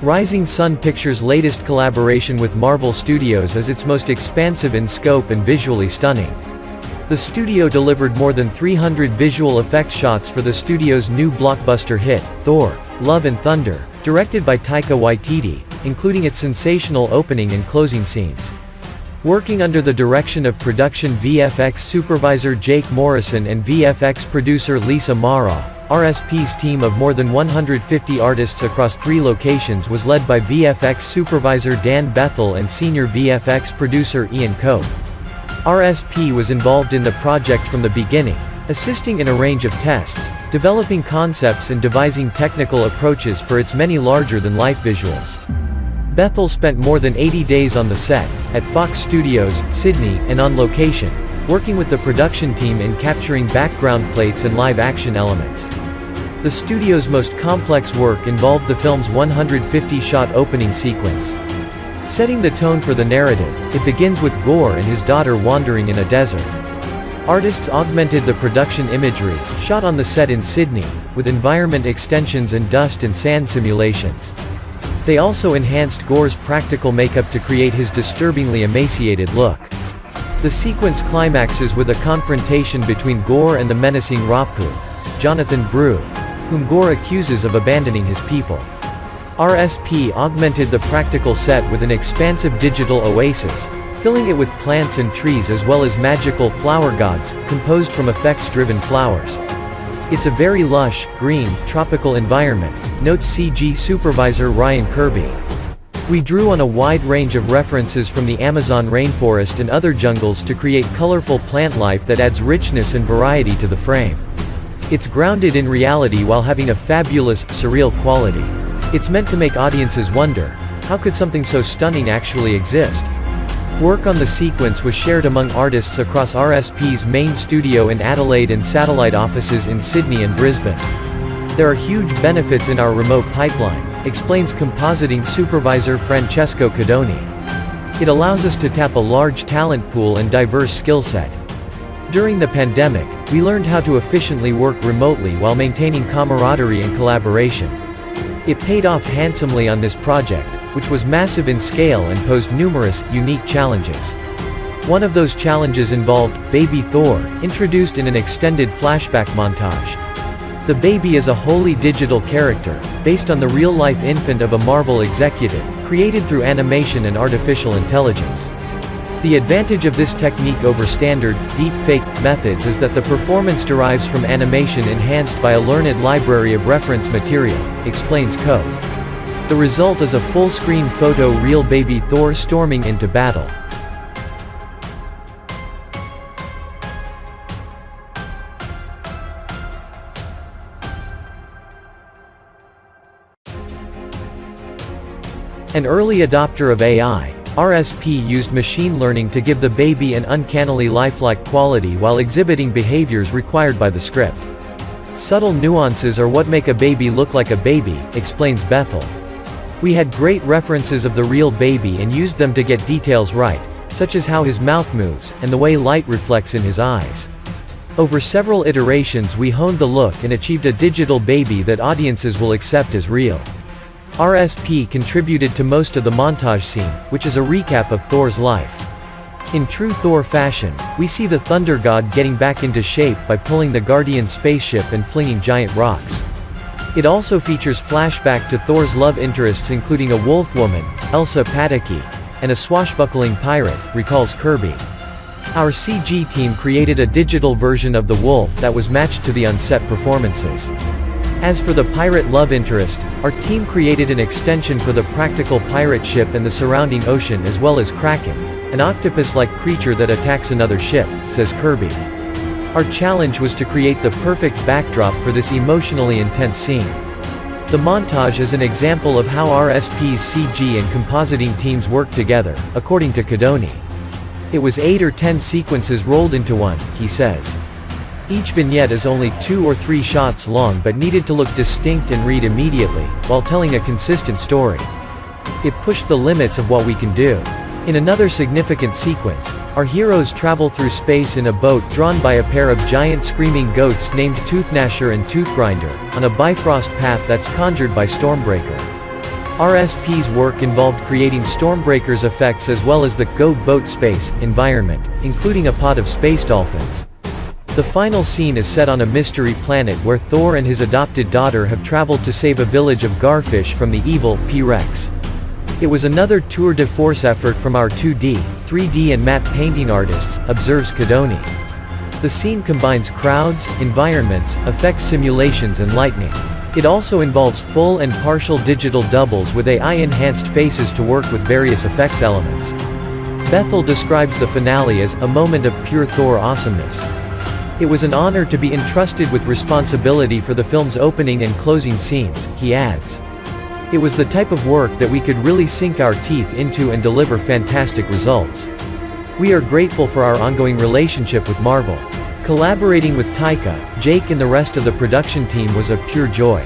Rising Sun Pictures' latest collaboration with Marvel Studios is its most expansive in scope and visually stunning. The studio delivered more than 300 visual effects shots for the studio's new blockbuster hit, Thor: Love and Thunder, directed by Taika Waititi, including its sensational opening and closing scenes. Working under the direction of production VFX supervisor Jake Morrison and VFX producer Lisa Mara, RSP's team of more than 150 artists across 3 locations was led by VFX supervisor Dan Bethel and senior VFX producer Ian Cope. RSP was involved in the project from the beginning, assisting in a range of tests, developing concepts and devising technical approaches for its many larger-than-life visuals. Bethel spent more than 80 days on the set, at Fox Studios, Sydney, and on location, working with the production team in capturing background plates and live-action elements. The studio's most complex work involved the film's 150-shot opening sequence. Setting the tone for the narrative, it begins with Gorr and his daughter wandering in a desert. Artists augmented the production imagery, shot on the set in Sydney, with environment extensions and dust and sand simulations. They also enhanced Gorr's practical makeup to create his disturbingly emaciated look. The sequence climaxes with a confrontation between Gorr and the menacing Rapu, Jonathan Brew, whom Gorr accuses of abandoning his people. RSP augmented the practical set with an expansive digital oasis, filling it with plants and trees as well as magical flower gods, composed from effects-driven flowers. It's a very lush, green, tropical environment, notes CG supervisor Ryan Kirby. We drew on a wide range of references from the Amazon rainforest and other jungles to create colorful plant life that adds richness and variety to the frame. It's grounded in reality while having a fabulous, surreal quality. It's meant to make audiences wonder, how could something so stunning actually exist? Work on the sequence was shared among artists across RSP's main studio in Adelaide and satellite offices in Sydney and Brisbane. There are huge benefits in our remote pipeline, explains compositing supervisor Francesco Cadoni. It allows us to tap a large talent pool and diverse skill set. During the pandemic, we learned how to efficiently work remotely while maintaining camaraderie and collaboration. It paid off handsomely on this project, which was massive in scale and posed numerous, unique challenges. One of those challenges involved Baby Thor, introduced in an extended flashback montage. The baby is a wholly digital character, based on the real-life infant of a Marvel executive, created through animation and artificial intelligence. The advantage of this technique over standard, deep-fake, methods is that the performance derives from animation enhanced by a learned library of reference material, explains Coe. The result is a full-screen photo real baby Thor storming into battle. An early adopter of AI, RSP used machine learning to give the baby an uncannily lifelike quality while exhibiting behaviors required by the script. Subtle nuances are what make a baby look like a baby, explains Bethel. We had great references of the real baby and used them to get details right, such as how his mouth moves, and the way light reflects in his eyes. Over several iterations we honed the look and achieved a digital baby that audiences will accept as real. RSP contributed to most of the montage scene, which is a recap of Thor's life. In true Thor fashion, we see the Thunder God getting back into shape by pulling the Guardian spaceship and flinging giant rocks. It also features flashback to Thor's love interests including a wolf woman, Elsa Pataki, and a swashbuckling pirate, recalls Kirby. Our CG team created a digital version of the wolf that was matched to the on-set performances. As for the pirate love interest, our team created an extension for the practical pirate ship and the surrounding ocean as well as Kraken, an octopus-like creature that attacks another ship, says Kirby. Our challenge was to create the perfect backdrop for this emotionally intense scene. The montage is an example of how RSP's CG and compositing teams work together, according to Cadoni. It was 8 or 10 sequences rolled into one, he says. Each vignette is only 2 or 3 shots long but needed to look distinct and read immediately, while telling a consistent story. It pushed the limits of what we can do. In another significant sequence, our heroes travel through space in a boat drawn by a pair of giant screaming goats named Toothnasher and Toothgrinder, on a Bifrost path that's conjured by Stormbreaker. RSP's work involved creating Stormbreaker's effects as well as the Go Boat space environment, including a pod of space dolphins. The final scene is set on a mystery planet where Thor and his adopted daughter have traveled to save a village of garfish from the evil P-Rex. It was another tour de force effort from our 2D, 3D and matte painting artists, observes Cadoni. The scene combines crowds, environments, effects simulations and lightning. It also involves full and partial digital doubles with AI-enhanced faces to work with various effects elements. Bethel describes the finale as a moment of pure Thor awesomeness. It was an honor to be entrusted with responsibility for the film's opening and closing scenes, he adds. It was the type of work that we could really sink our teeth into and deliver fantastic results. We are grateful for our ongoing relationship with Marvel. Collaborating with Taika, Jake and the rest of the production team was a pure joy.